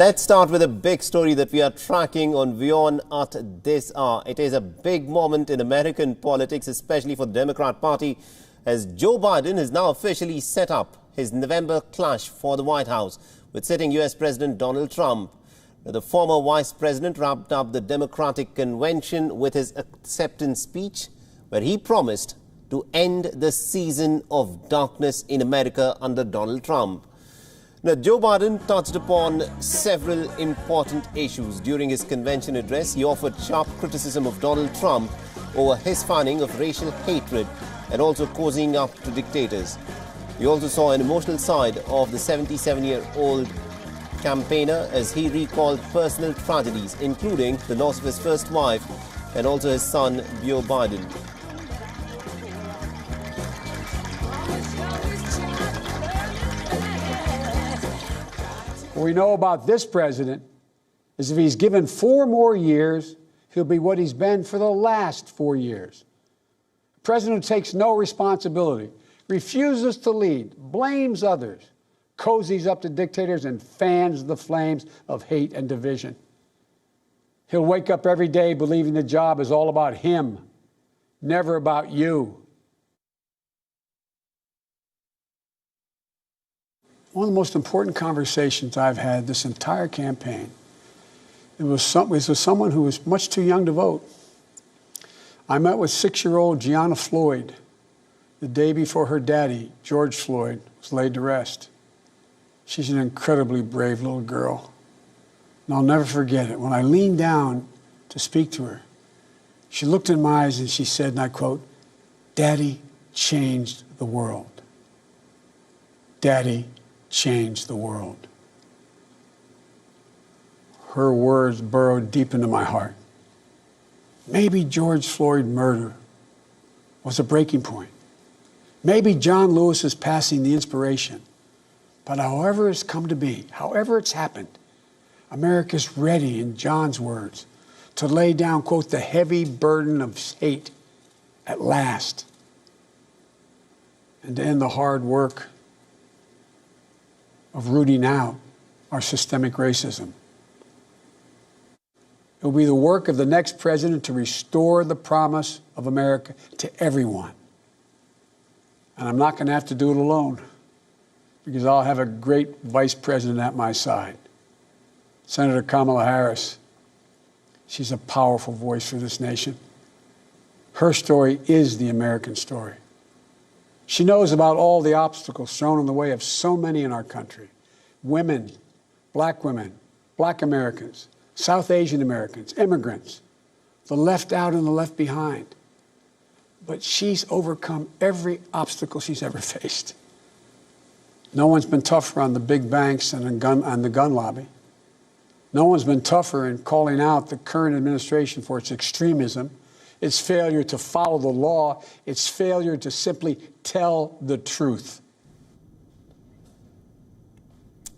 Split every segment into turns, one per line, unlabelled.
Let's start with a big story that we are tracking on WION at this hour. It is a big moment in American politics, especially for the Democrat Party, as Joe Biden has now officially set up his November clash for the White House with sitting U.S. President Donald Trump. The former vice president wrapped up the Democratic convention with his acceptance speech, where he promised to end the season of darkness in America under Donald Trump. Now, Joe Biden touched upon several important issues during his convention address. He offered sharp criticism of Donald Trump over his fanning of racial hatred and also cozying up to dictators. We also saw an emotional side of the 77-year-old campaigner as he recalled personal tragedies, including the loss of his first wife and also his son, Joe Biden.
What we know about this president is if he's given 4 more years, he'll be what he's been for the last 4 years. A president who takes no responsibility, refuses to lead, blames others, cozies up to dictators, and fans the flames of hate and division. He'll wake up every day believing the job is all about him, never about you. One of the most important conversations I've had this entire campaign, it was with someone who was much too young to vote. I met with 6-year-old Gianna Floyd the day before her daddy, George Floyd, was laid to rest. She's an incredibly brave little girl. And I'll never forget it. When I leaned down to speak to her, she looked in my eyes and she said, and I quote, "Daddy changed the world. Daddy changed the world." Her words burrowed deep into my heart. Maybe George Floyd's murder was a breaking point. Maybe John Lewis is passing the inspiration. But however it's come to be, however it's happened, America's ready, in John's words, to lay down, quote, "the heavy burden of hate at last," and to end the hard work of rooting out our systemic racism. It will be the work of the next president to restore the promise of America to everyone. And I'm not going to have to do it alone, because I'll have a great vice president at my side, Senator Kamala Harris. She's a powerful voice for this nation. Her story is the American story. She knows about all the obstacles thrown in the way of so many in our country: women, black Americans, South Asian Americans, immigrants, the left out and the left behind. But she's overcome every obstacle she's ever faced. No one's been tougher on the big banks and on the gun lobby. No one's been tougher in calling out the current administration for its extremism, its failure to follow the law, its failure to simply tell the truth.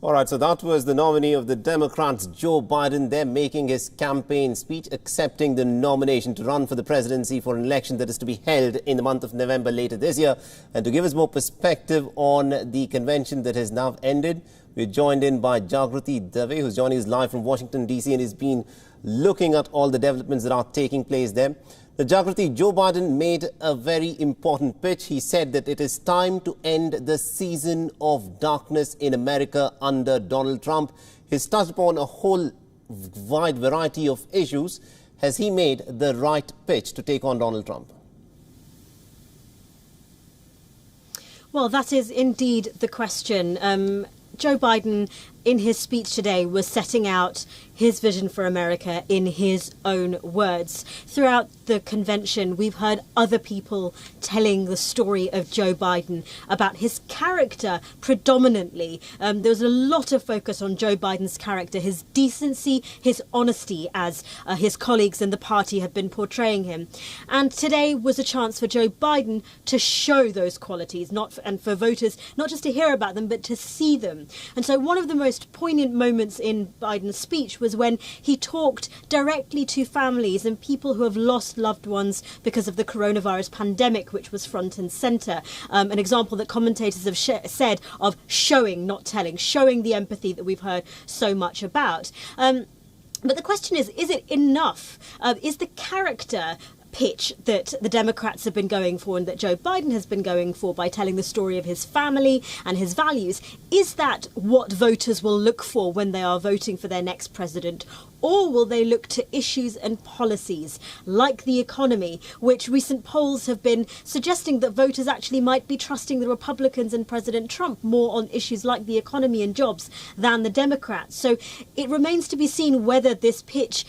All right, so that was the nominee of the Democrats, Joe Biden, there making his campaign speech, accepting the nomination to run for the presidency for an election that is to be held in the month of November later this year. And to give us more perspective on the convention that has now ended, we're joined in by Jagrati Dave, who's joining us live from Washington, D.C. and has been looking at all the developments that are taking place there. Jagrati, Joe Biden made a very important pitch. He said that it is time to end the season of darkness in America under Donald Trump. He's touched upon a whole wide variety of issues. Has he made the right pitch to take on Donald Trump?
Well, that is indeed the question. Joe Biden, in his speech today, was setting out his vision for America in his own words. Throughout the convention, we've heard other people telling the story of Joe Biden, about his character predominantly. There was a lot of focus on Joe Biden's character, his decency, his honesty, as his colleagues in the party have been portraying him. And today was a chance for Joe Biden to show those qualities, and for voters not just to hear about them, but to see them. And so one of the most most poignant moments in Biden's speech was when he talked directly to families and people who have lost loved ones because of the coronavirus pandemic, which was front and centre. An example that commentators have said of showing, not telling, showing the empathy that we've heard so much about. But the question is it enough? Is the character pitch that the Democrats have been going for and that Joe Biden has been going for by telling the story of his family and his values, is that what voters will look for when they are voting for their next president? Or will they look to issues and policies like the economy, which recent polls have been suggesting that voters actually might be trusting the Republicans and President Trump more on issues like the economy and jobs than the Democrats? So it remains to be seen whether this pitch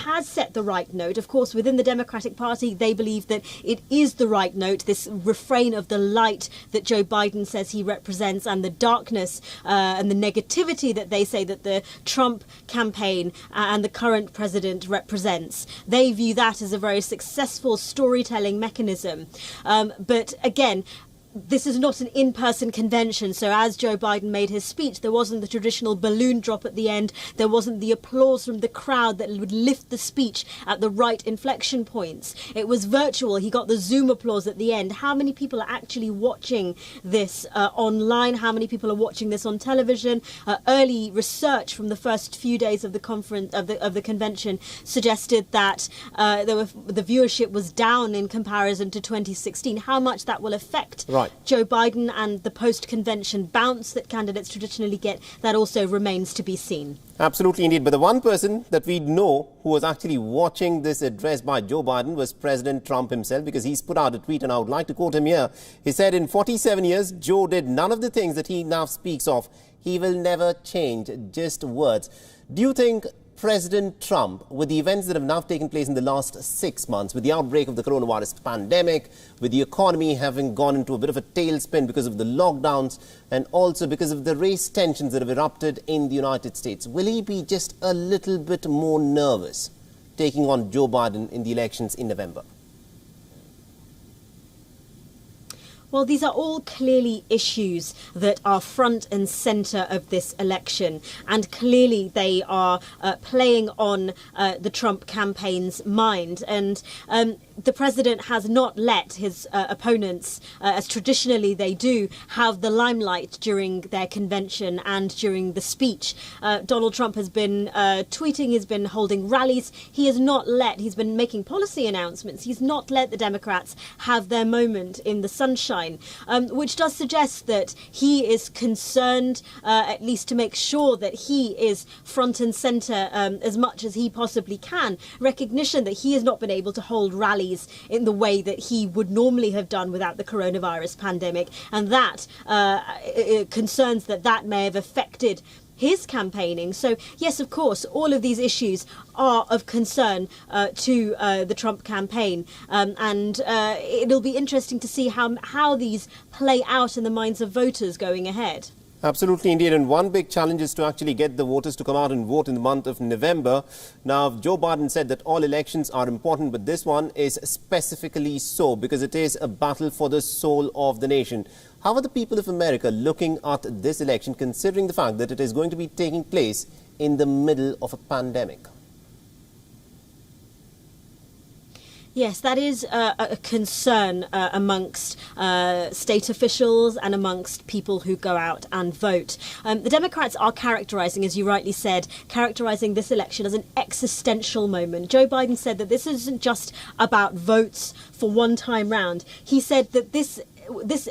has set the right note. Of course, within the Democratic Party, they believe that it is the right note, this refrain of the light that Joe Biden says he represents and the darkness and the negativity that they say that the Trump campaign and the current president represents. They view that as a very successful storytelling mechanism. But again, this is not an in-person convention, so as Joe Biden made his speech, there wasn't the traditional balloon drop at the end. There wasn't the applause from the crowd that would lift the speech at the right inflection points. It was virtual. He got the Zoom applause at the end. How many people are actually watching this online? How many people are watching this on television? Early research from the first few days of the conference of the convention suggested that the viewership was down in comparison to 2016. How much that will affect Joe Biden and the post-convention bounce that candidates traditionally get, that also remains to be seen.
Absolutely indeed. But the one person that we know who was actually watching this address by Joe Biden was President Trump himself, because he's put out a tweet, and I would like to quote him here. He said, "In 47 years, Joe did none of the things that he now speaks of. He will never change, just words." Do you think President Trump, with the events that have now taken place in the last 6 months, with the outbreak of the coronavirus pandemic, with the economy having gone into a bit of a tailspin because of the lockdowns and also because of the race tensions that have erupted in the United States, will he be just a little bit more nervous taking on Joe Biden in the elections in November?
Well, these are all clearly issues that are front and centre of this election, and clearly they are playing on the Trump campaign's mind. And the president has not let his opponents, as traditionally they do, have the limelight during their convention and during the speech. Donald Trump has been tweeting, he's been holding rallies. He's been making policy announcements. He's not let the Democrats have their moment in the sunshine. Which does suggest that he is concerned, at least to make sure that he is front and centre as much as he possibly can. Recognition that he has not been able to hold rallies in the way that he would normally have done without the coronavirus pandemic, and that concerns that may have affected his campaigning. So yes, of course, all of these issues are of concern to the Trump campaign, and it'll be interesting to see how these play out in the minds of voters going ahead.
Absolutely indeed. And one big challenge is to actually get the voters to come out and vote in the month of November. Now, Joe Biden said that all elections are important, but this one is specifically so because it is a battle for the soul of the nation. How are the people of America looking at this election, considering the fact that it is going to be taking place in the middle of a pandemic?
Yes, that is a concern amongst state officials and amongst people who go out and vote. The Democrats are characterizing, as you rightly said, characterizing this election as an existential moment. Joe Biden said that this isn't just about votes for one time round. He said that this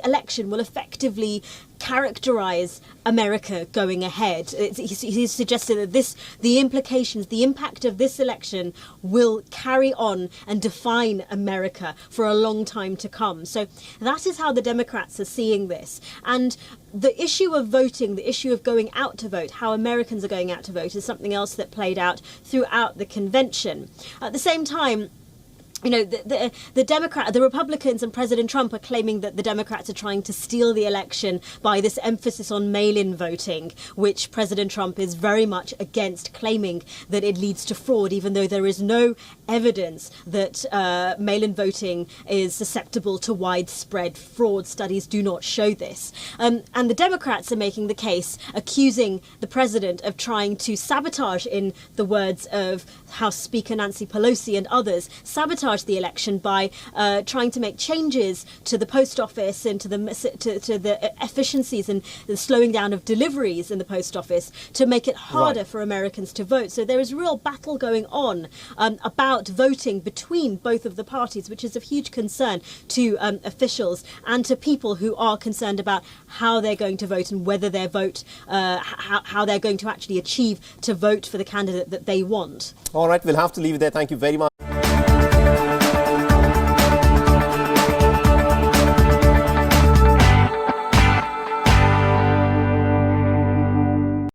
election will effectively characterize America going ahead. He suggested that the implications, the impact of this election will carry on and define America for a long time to come. So that is how the Democrats are seeing this. And the issue of voting, the issue of going out to vote, how Americans are going out to vote, is something else that played out throughout the convention. At the same time, the Republicans and President Trump are claiming that the Democrats are trying to steal the election by this emphasis on mail-in voting, which President Trump is very much against, claiming that it leads to fraud, even though there is no evidence that mail-in voting is susceptible to widespread fraud. Studies do not show this. And the Democrats are making the case, accusing the president of trying to sabotage, in the words of House Speaker Nancy Pelosi and others, sabotage the election by trying to make changes to the post office and to the efficiencies and the slowing down of deliveries in the post office to make it harder for Americans to vote. So there is a real battle going on about voting between both of the parties, which is of huge concern to officials and to people who are concerned about how they're going to vote and whether their vote, how they're going to actually achieve to vote for the candidate that they want.
All right, we'll have to leave it there. Thank you very much.